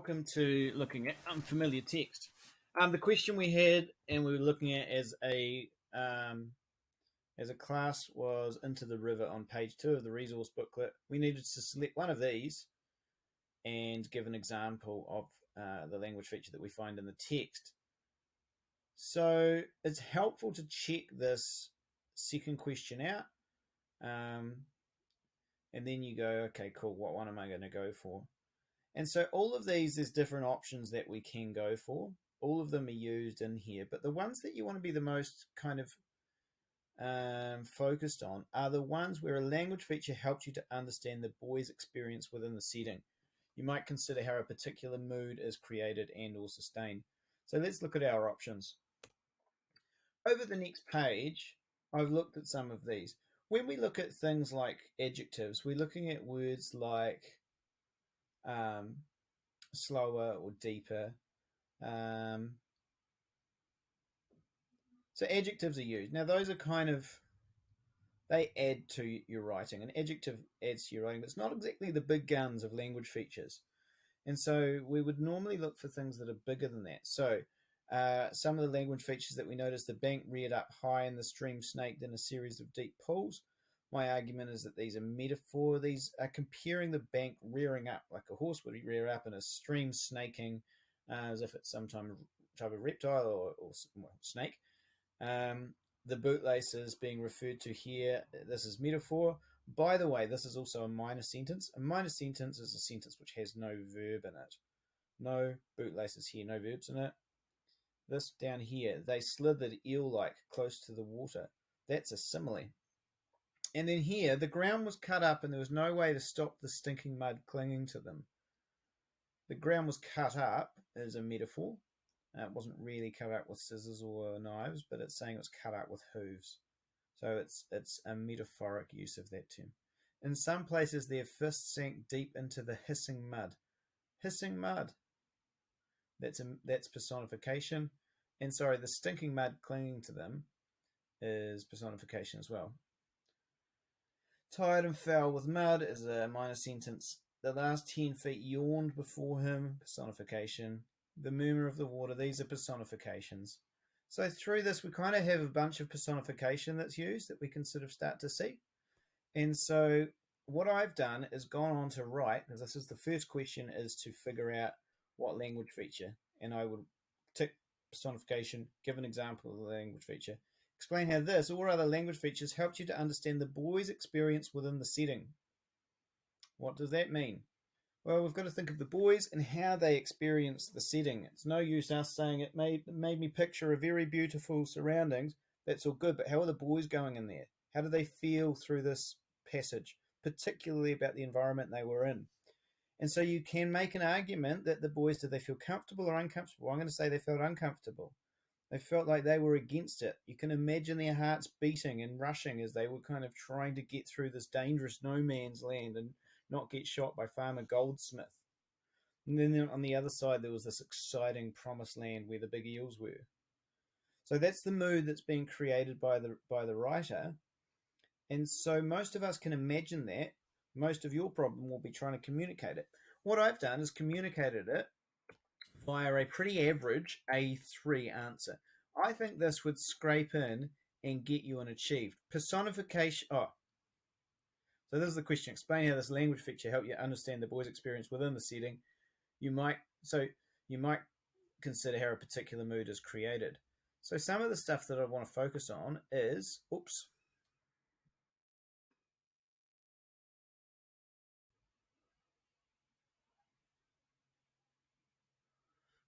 welcome to looking at unfamiliar text. The question we had and we were looking at as a class was Into the River on page 2 of the resource booklet. We needed to select one of these and give an example of the language feature that we find in the text. So it's helpful to check this second question out. And then you go, okay, cool, what one am I going to go for? And so all of these, there's different options that we can go for. All of them are used in here, but the ones that you want to be the most kind of focused on are the ones where a language feature helps you to understand the boy's experience within the setting. You might consider how a particular mood is created and or sustained. So let's look at our options. Over the next page, I've looked at some of these. When we look at things like adjectives, we're looking at words like slower or deeper. So adjectives are used. Now those are kind of, they add to your writing. An adjective adds to your writing, but it's not exactly the big guns of language features. And so we would normally look for things that are bigger than that. So some of the language features that we notice: the bank reared up high and the stream snaked in a series of deep pools. My argument is that these are metaphor. These are comparing the bank rearing up like a horse would rear up and a stream snaking as if it's some type of reptile or snake. The bootlaces being referred to here, this is metaphor. By the way, this is also a minor sentence. A minor sentence is a sentence which has no verb in it. No bootlaces here, no verbs in it. This down here, they slithered eel-like close to the water. That's a simile. And then here, the ground was cut up and there was no way to stop the stinking mud clinging to them. The ground was cut up is a metaphor. It wasn't really cut up with scissors or knives, but it's saying it was cut up with hooves. So it's a metaphoric use of that term. In some places, their fists sank deep into the hissing mud. Hissing mud. That's personification. And sorry, the stinking mud clinging to them is personification as well. Tired and foul with mud is a minor sentence. The last 10 feet yawned before him, personification. The murmur of the water, these are personifications. So through this, we kind of have a bunch of personification that's used that we can sort of start to see. And so what I've done is gone on to write, because this is the first question, is to figure out what language feature. And I would tick personification, give an example of the language feature. Explain how this or other language features helped you to understand the boy's experience within the setting. What does that mean? Well, we've got to think of the boys and how they experience the setting. It's no use us saying it made me picture a very beautiful surroundings. That's all good, but how are the boys going in there? How do they feel through this passage, particularly about the environment they were in? And so you can make an argument that the boys, did they feel comfortable or uncomfortable? I'm going to say they felt uncomfortable. They felt like they were against it. You can imagine their hearts beating and rushing as they were kind of trying to get through this dangerous no man's land and not get shot by Farmer Goldsmith. And then on the other side, there was this exciting promised land where the big eels were. So that's the mood that's being created by the writer. And so most of us can imagine that. Most of your problem will be trying to communicate it. What I've done is communicated it via a pretty average A3 answer. I think this would scrape in and get you an achieved. Personification. So this is the question. Explain how this language feature helped you understand the boy's experience within the setting. You might consider how a particular mood is created. So some of the stuff that I want to focus on is,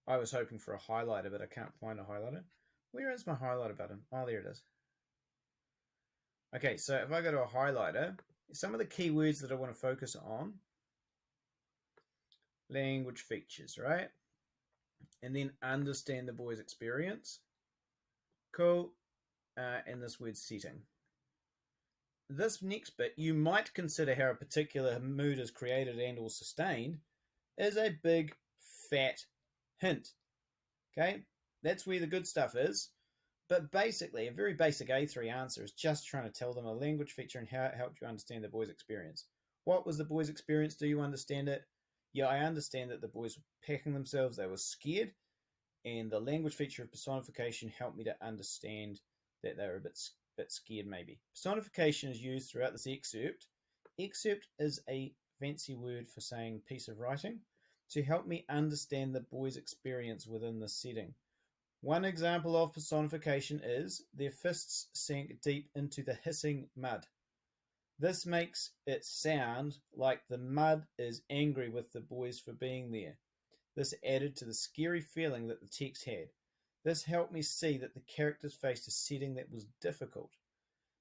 I was hoping for a highlighter, but I can't find a highlighter. Where is my highlighter button? Oh, there it is. Okay, so if I go to a highlighter, some of the keywords that I want to focus on, language features, right? And then understand the boy's experience. Cool. And this word setting. This next bit, you might consider how a particular mood is created and or sustained, is a big, fat hint. Okay? That's where the good stuff is. But basically, a very basic A3 answer is just trying to tell them a language feature and how it helped you understand the boy's experience. What was the boy's experience? Do you understand it? Yeah, I understand that the boys were packing themselves, they were scared, and the language feature of personification helped me to understand that they were a bit scared, maybe. Personification is used throughout this excerpt. Excerpt is a fancy word for saying piece of writing to help me understand the boys' experience within the setting. One example of personification is their fists sank deep into the hissing mud. This makes it sound like the mud is angry with the boys for being there. This added to the scary feeling that the text had. This helped me see that the characters faced a setting that was difficult.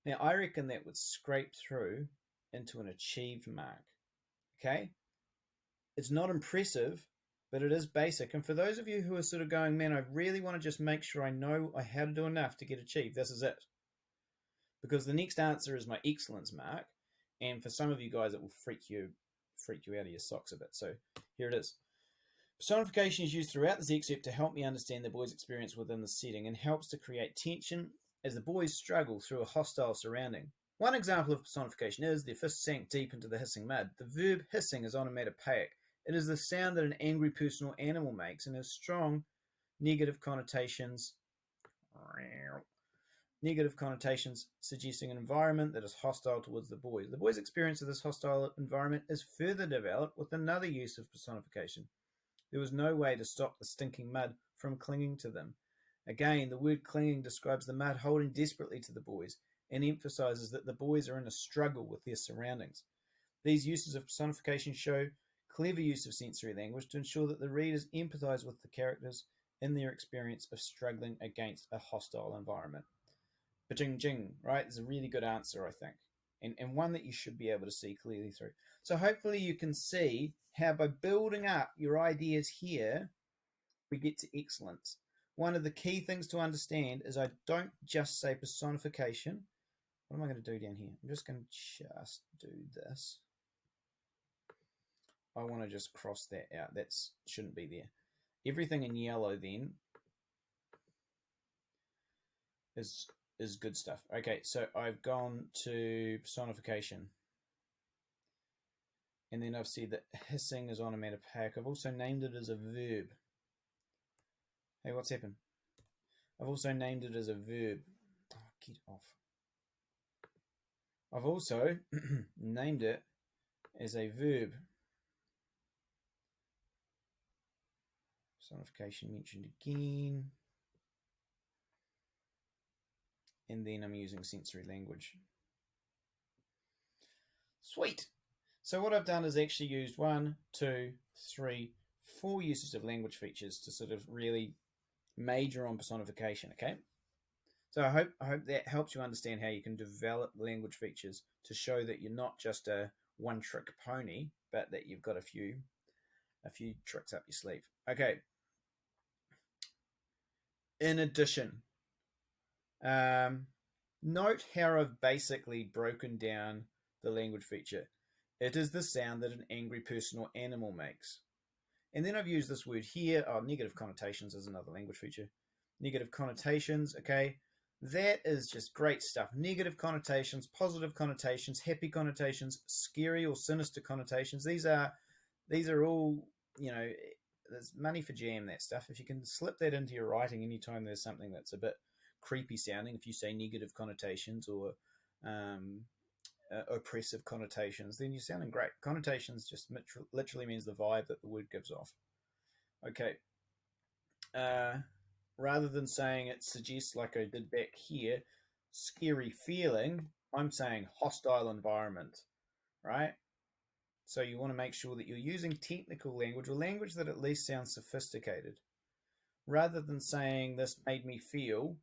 Now, I reckon that would scrape through into an achieved mark. Okay? It's not impressive, but it is basic. And for those of you who are sort of going, man, I really want to just make sure I know how to do enough to get achieved, this is it. Because the next answer is my excellence mark. And for some of you guys, it will freak you out of your socks a bit. So here it is. Personification is used throughout this excerpt to help me understand the boys' experience within the setting and helps to create tension as the boys struggle through a hostile surrounding. One example of personification is their fist sank deep into the hissing mud. The verb hissing is onomatopoeic. It is the sound that an angry person or animal makes and has strong negative connotations. Negative connotations suggesting an environment that is hostile towards the boys. The boys' experience of this hostile environment is further developed with another use of personification. There was no way to stop the stinking mud from clinging to them. Again, the word clinging describes the mud holding desperately to the boys and emphasizes that the boys are in a struggle with their surroundings. These uses of personification show clever use of sensory language to ensure that the readers empathize with the characters in their experience of struggling against a hostile environment. Ba-jing jing, right? It's a really good answer, I think, and one that you should be able to see clearly through. So hopefully you can see how by building up your ideas here, we get to excellence. One of the key things to understand is I don't just say personification. What am I going to do down here? I'm just going to do this. I want to just cross that out. That shouldn't be there. Everything in yellow then is good stuff. Okay, so I've gone to personification. And then I've said that hissing is onomatopoeic. I've also named it as a verb. Hey, what's happened? I've also named it as a verb. Oh, get off. I've also named it as a verb. Personification mentioned again. And then I'm using sensory language. Sweet. So what I've done is actually used 1, 2, 3, 4 uses of language features to sort of really major on personification, okay? So I hope that helps you understand how you can develop language features to show that you're not just a one-trick pony, but that you've got a few tricks up your sleeve. Okay. In addition, note how I've basically broken down the language feature. It is the sound that an angry person or animal makes. And then I've used this word here. Oh, negative connotations is another language feature. Negative connotations, okay. That is just great stuff. Negative connotations, positive connotations, happy connotations, scary or sinister connotations. These are all, there's money for jam, that stuff. If you can slip that into your writing anytime there's something that's a bit creepy sounding, if you say negative connotations or oppressive connotations, then you're sounding great. Connotations just literally means the vibe that the word gives off. Okay. Rather than saying it suggests, like I did back here, scary feeling, I'm saying hostile environment, right? So you want to make sure that you're using technical language or language that at least sounds sophisticated. Rather than saying this made me feel,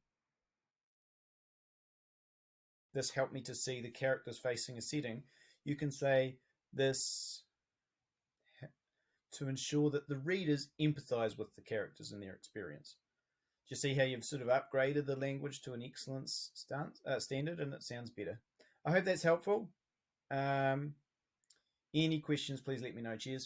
this helped me to see the characters facing a setting, you can say this to ensure that the readers empathize with the characters and their experience. Do you see how you've sort of upgraded the language to an excellence standard and it sounds better? I hope that's helpful. Any questions, please let me know. Cheers.